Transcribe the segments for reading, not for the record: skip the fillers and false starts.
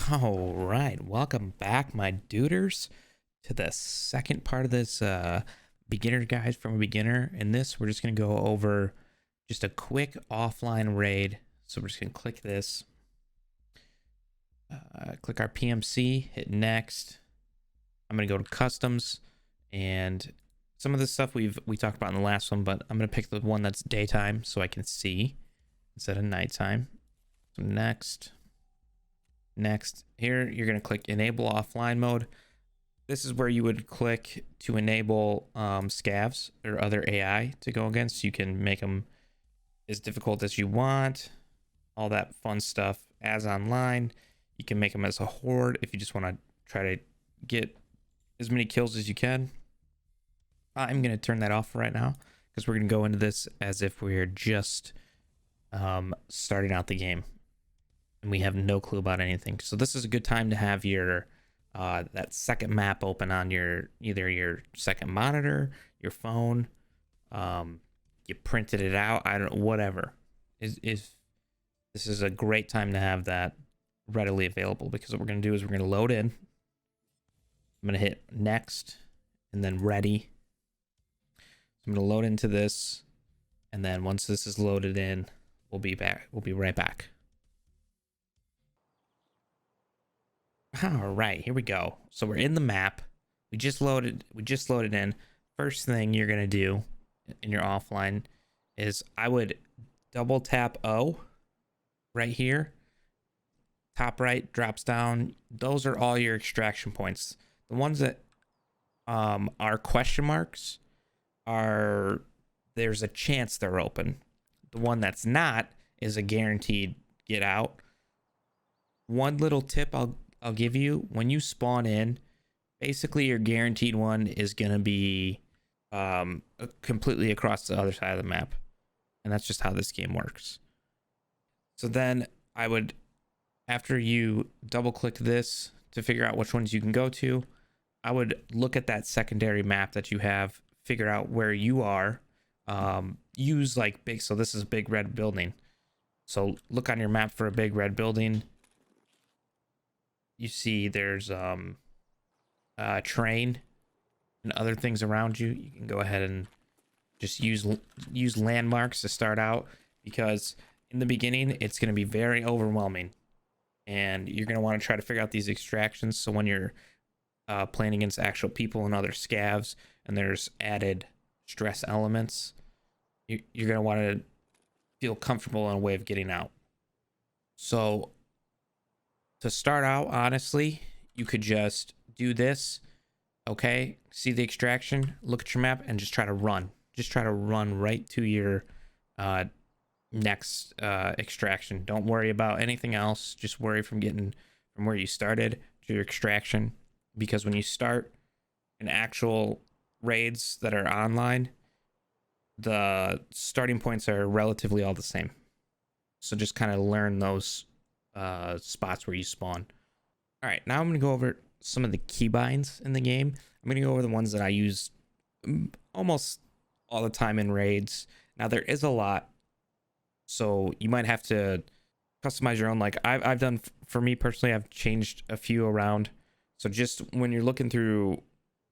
All right, welcome back, my duders, to the second part of this beginner guide from a beginner. In this, we're just going to go over just a quick offline raid. So we're just going to click this, click our PMC, hit next. I'm going to go to customs, and some of the stuff we talked about in the last one, but I'm going to pick the one that's daytime so I can see instead of nighttime. So next. Here you're going to click enable offline mode. This is where you would click to enable scavs or other AI to go against. You can make them as difficult as you want, all that fun stuff. As online, you can make them as a horde if you just want to try to get as many kills as you can. I'm going to turn that off right now because we're going to go into this as if we're just starting out the game. And we have no clue about anything. So this is a good time to have your that second map open on your either your second monitor, your phone. You printed it out, I don't know, whatever. This is a great time to have that readily available, because what we're going to do is we're going to load in. I'm going to hit next and then ready. So I'm going to load into this, and then once this is loaded in, we'll be back. We'll be right back. All right, here we go. So we're in the map. We just loaded in. First thing you're gonna do in your offline is I would double tap O right here. Top right drops down. Those are all your extraction points. The ones that are question marks are, there's a chance they're open. The one that's not is a guaranteed get out. One little tip I'll give you: when you spawn in, basically your guaranteed one is gonna be completely across the other side of the map, and that's just how this game works. So then I would, after you double click this to figure out which ones you can go to, I would look at that secondary map that you have, figure out where you are. Use like big, so this is a big red building, so look on your map for a big red building. You see there's a train and other things around you. You can go ahead and just use landmarks to start out, because in the beginning it's going to be very overwhelming, and you're going to want to try to figure out these extractions. So when you're playing against actual people and other scavs, and there's added stress elements, you're going to want to feel comfortable in a way of getting out. So to start out, honestly, you could just do this. Okay, see the extraction, look at your map, and just try to run. Just try to run right to your next extraction. Don't worry about anything else. Just worry from getting from where you started to your extraction, because when you start in actual raids that are online, the starting points are relatively all the same. So just kind of learn those spots where you spawn. All right, now I'm gonna go over some of the keybinds in the game. I'm gonna go over the ones that I use almost all the time in raids. Now there is a lot, so you might have to customize your own. Like I've done, for me personally, I've changed a few around. So just when you're looking through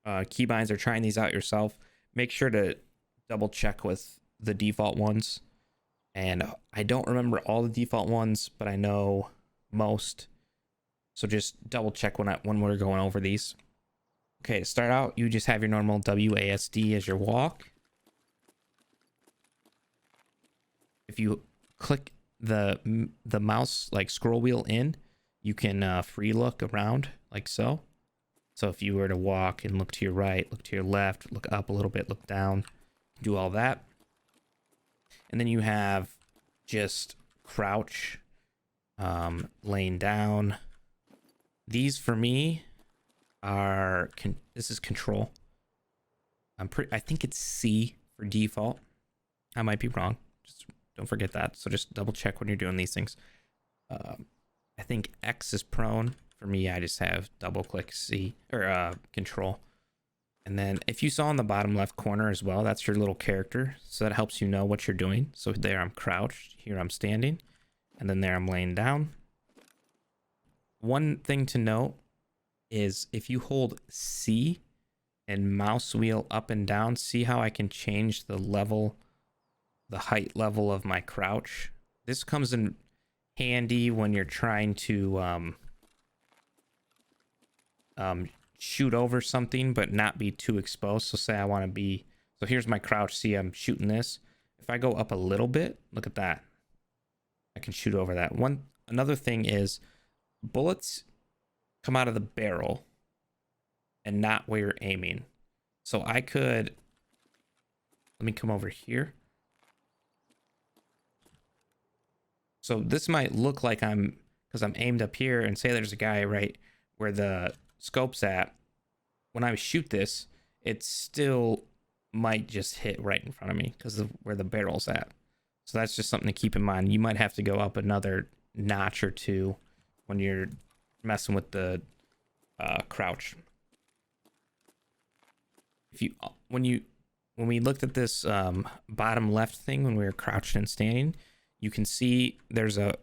keybinds or trying these out yourself, make sure to double check with the default ones. And I don't remember all the default ones, but I know most. So just double check when we're going over these. Okay, to start out, you just have your normal WASD as your walk. If you click the mouse, like scroll wheel in, you can free look around like so. So if you were to walk and look to your right, look to your left, look up a little bit, look down, do all that. And then you have just crouch, laying down. These for me are this is control. I think it's C for default. I might be wrong. Just don't forget that. So just double check when you're doing these things. I think X is prone. For me, I just have double click C or control. And then if you saw in the bottom left corner as well, that's your little character. So that helps you know what you're doing. So there I'm crouched, here I'm standing, and then there I'm laying down. One thing to note is if you hold C and mouse wheel up and down, see how I can change the level, the height level of my crouch. This comes in handy when you're trying to shoot over something but not be too exposed. So say I want to be, so here's my crouch, see I'm shooting this. If I go up a little bit, look at that, I can shoot over that. Another thing is bullets come out of the barrel and not where you're aiming. So I could, let me come over here. So this might look like because I'm aimed up here, and say there's a guy right where the scope's at. When I shoot this, it still might just hit right in front of me because of where the barrel's at. So that's just something to keep in mind. You might have to go up another notch or two when you're messing with the crouch. When we looked at this bottom left thing when we were crouching and standing, you can see there's a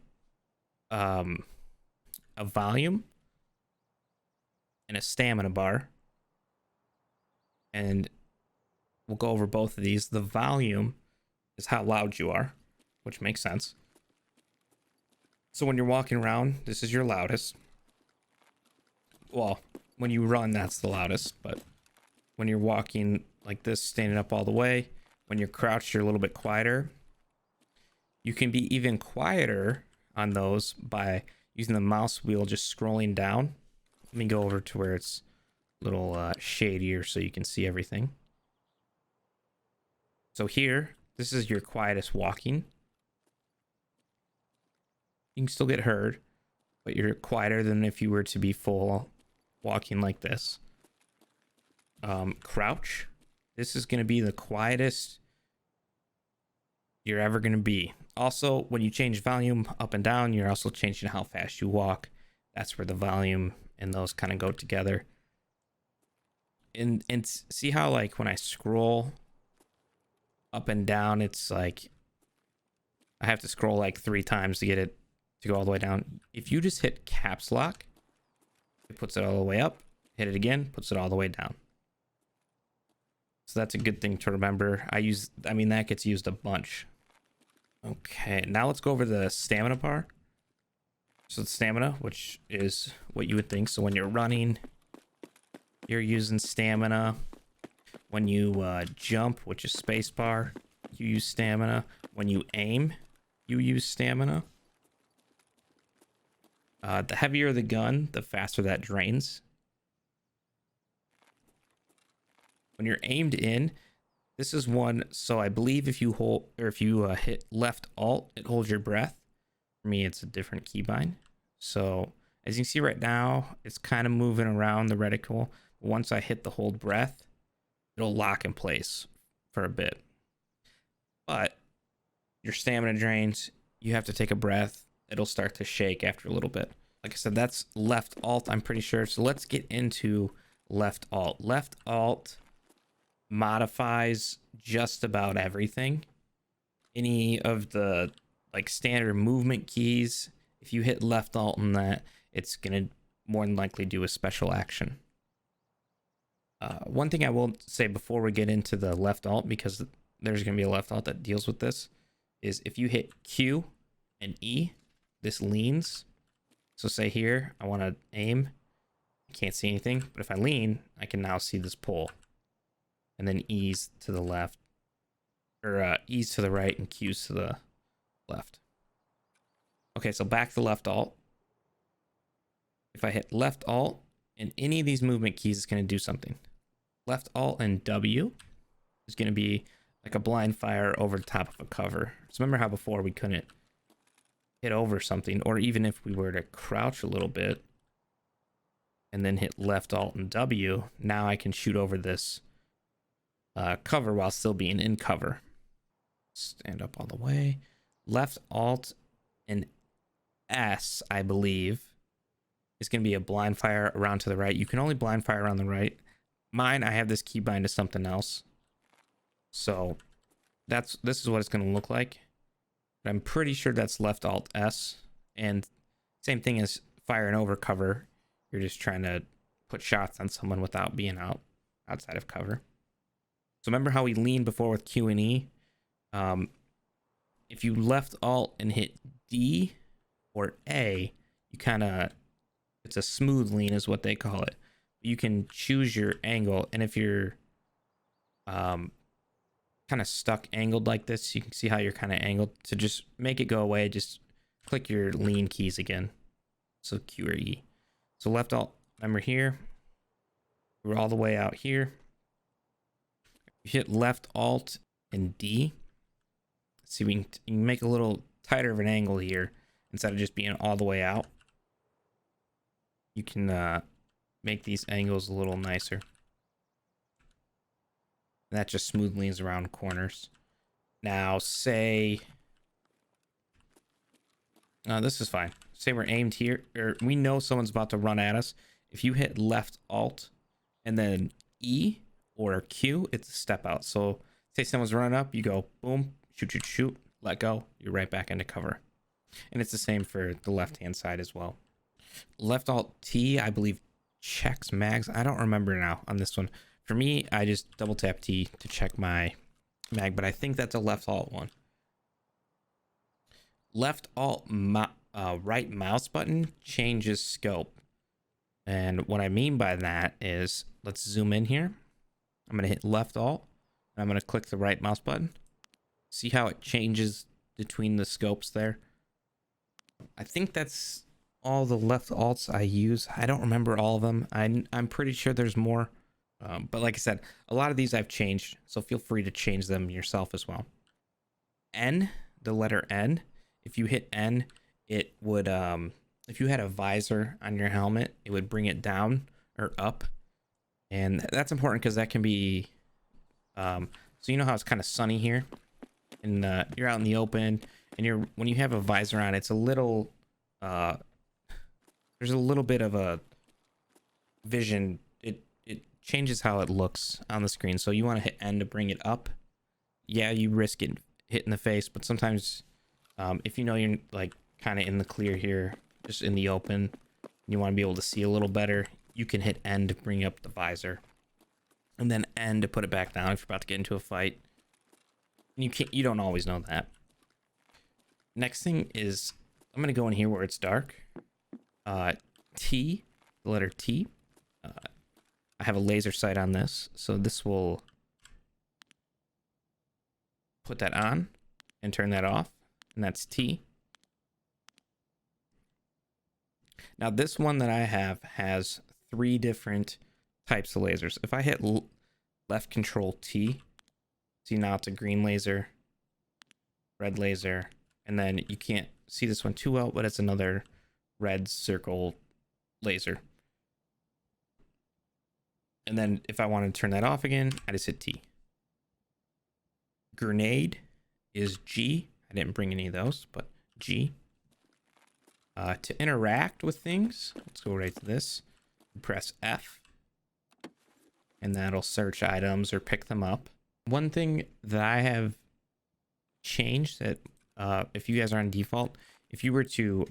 volume and a stamina bar, and we'll go over both of these. The volume is how loud you are, which makes sense. So when you're walking around, this is your loudest. Well, when you run, that's the loudest, but when you're walking like this, standing up all the way, when you're crouched, you're a little bit quieter. You can be even quieter on those by using the mouse wheel, just scrolling down. Let me go over to where it's a little shadier so you can see everything. So here, this is your quietest walking. You can still get heard, but you're quieter than if you were to be full walking like this. Crouch. This is going to be the quietest you're ever going to be. Also, when you change volume up and down, you're also changing how fast you walk. That's where the volume and those kind of go together. And see how, like, when I scroll up and down, it's like I have to scroll like 3 times to get it to go all the way down. If you just hit caps lock, it puts it all the way up. Hit it again, puts it all the way down. So that's a good thing to remember. I mean, that gets used a bunch. Okay, now let's go over the stamina bar. So the stamina, which is what you would think. So when you're running, you're using stamina. When you jump, which is spacebar, you use stamina. When you aim, you use stamina. The heavier the gun, the faster that drains. When you're aimed in, this is one. So I believe if you hold, or if you hit left alt, it holds your breath. For me, it's a different keybind. So as you can see right now, it's kind of moving around the reticle. Once I hit the hold breath, it'll lock in place for a bit. But your stamina drains, you have to take a breath. It'll start to shake after a little bit. Like I said, that's left alt, I'm pretty sure. So let's get into left alt. Left alt modifies just about everything. Any of the like standard movement keys, if you hit left alt in that, it's gonna more than likely do a special action. One thing I will say before we get into the left alt, because there's gonna be a left alt that deals with this, is if you hit Q and E, this leans. So say here, I want to aim, I can't see anything, but if I lean, I can now see this pull. And then E's to the left, or E's to the right and Q's to the left. Okay, so back to left alt. If I hit left alt and any of these movement keys is going to do something. Left alt and W is going to be like a blind fire over the top of a cover. So remember how before we couldn't hit over something, or even if we were to crouch a little bit and then hit left alt and W, now I can shoot over this cover while still being in cover. Stand up all the way. Left alt and S, I believe, is going to be a blind fire around to the right. You can only blind fire around the right. Mine, I have this keybind to something else. So this is what it's going to look like. But I'm pretty sure that's left alt S. And same thing as firing over cover. You're just trying to put shots on someone without being outside of cover. So remember how we leaned before with Q and E? If you left Alt and hit D or A, you kind of, it's a smooth lean is what they call it. You can choose your angle, and if you're kind of stuck angled like this, you can see how you're kind of angled. To just make it go away, just click your lean keys again. So Q or E. So left Alt, remember here, we're all the way out here. You hit left Alt and D. See, you can make a little tighter of an angle here instead of just being all the way out. You can make these angles a little nicer. And that just smooth leans around corners. Now, say, this is fine. Say we're aimed here, or we know someone's about to run at us. If you hit left Alt and then E or Q, it's a step out. So say someone's running up, you go boom, shoot, shoot, shoot, let go. You're right back into cover. And it's the same for the left-hand side as well. Left Alt T, I believe, checks mags. I don't remember now on this one. For me, I just double tap T to check my mag, but I think that's a left Alt one. Left Alt right mouse button changes scope. And what I mean by that is, let's zoom in here. I'm going to hit left Alt. And I'm going to click the right mouse button. See how it changes between the scopes there? I think that's all the left alts I use. I don't remember all of them. I'm pretty sure there's more. But like I said, a lot of these I've changed, so feel free to change them yourself as well. N, the letter N, if you hit N, it would, if you had a visor on your helmet, it would bring it down or up. And that's important because that can be, so you know how it's kind of sunny here? And you're out in the open, and when you have a visor on, it's a little, there's a little bit of a vision. It changes how it looks on the screen. So you want to hit N to bring it up. Yeah, you risk it hitting the face, but sometimes if you know you're like kind of in the clear here, just in the open, you want to be able to see a little better, you can hit N to bring up the visor, and then N to put it back down if you're about to get into a fight. You don't always know that. Next thing is, I'm gonna go in here where it's dark. T, the letter T. I have a laser sight on this, so this will put that on and turn that off, and that's T. Now this one that I have has 3 different types of lasers. If I hit left control T, see now it's a green laser, red laser, and then you can't see this one too well, but it's another red circle laser. And then if I want to turn that off again, I just hit T. Grenade is G. I didn't bring any of those, but G. To interact with things, let's go right to this. Press F. And that'll search items or pick them up. One thing that I have changed that if you guys are on default, if you were to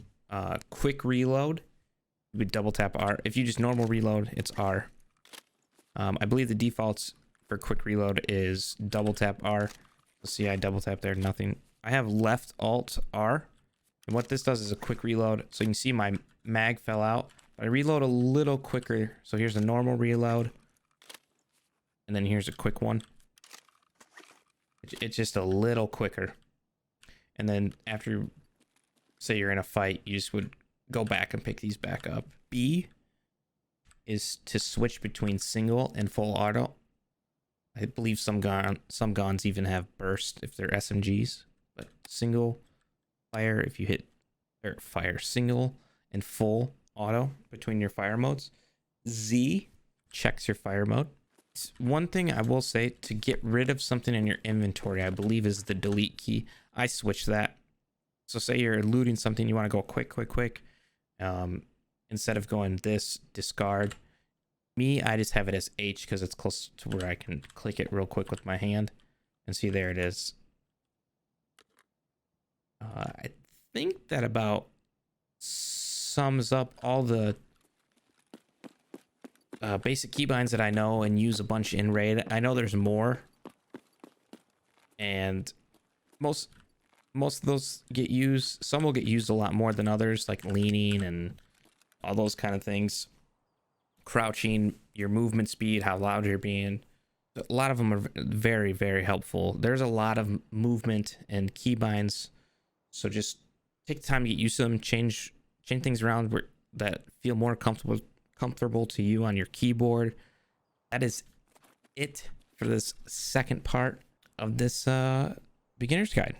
quick reload, you would double tap R. If you just normal reload, it's R. I believe the defaults for quick reload is double tap R. Let's see, I double tap there, nothing. I have left Alt R. And what this does is a quick reload. So you can see my mag fell out. But I reload a little quicker. So here's a normal reload. And then here's a quick one. It's just a little quicker. And then after, say you're in a fight, you just would go back and pick these back up. B is to switch between single and full auto. I believe some guns even have burst if they're SMGs, but single fire if you hit, or fire single and full auto between your fire modes. Z checks your fire mode. One thing I will say, to get rid of something in your inventory, I believe is the delete key. I switch that. So say you're looting something, you want to go quick. Instead of going this, discard. Me, I just have it as H because it's close to where I can click it real quick with my hand. And see, there it is. I think that about sums sums up all the basic keybinds that I know and use a bunch in raid. I know there's more, and most of those get used. Some will get used a lot more than others, like leaning and all those kind of things. Crouching, your movement speed, how loud you're being. A lot of them are very, very helpful. There's a lot of movement and keybinds, so just take the time to get used to them. Change things around that feel more comfortable to you on your keyboard. That is it for this second part of this beginner's guide.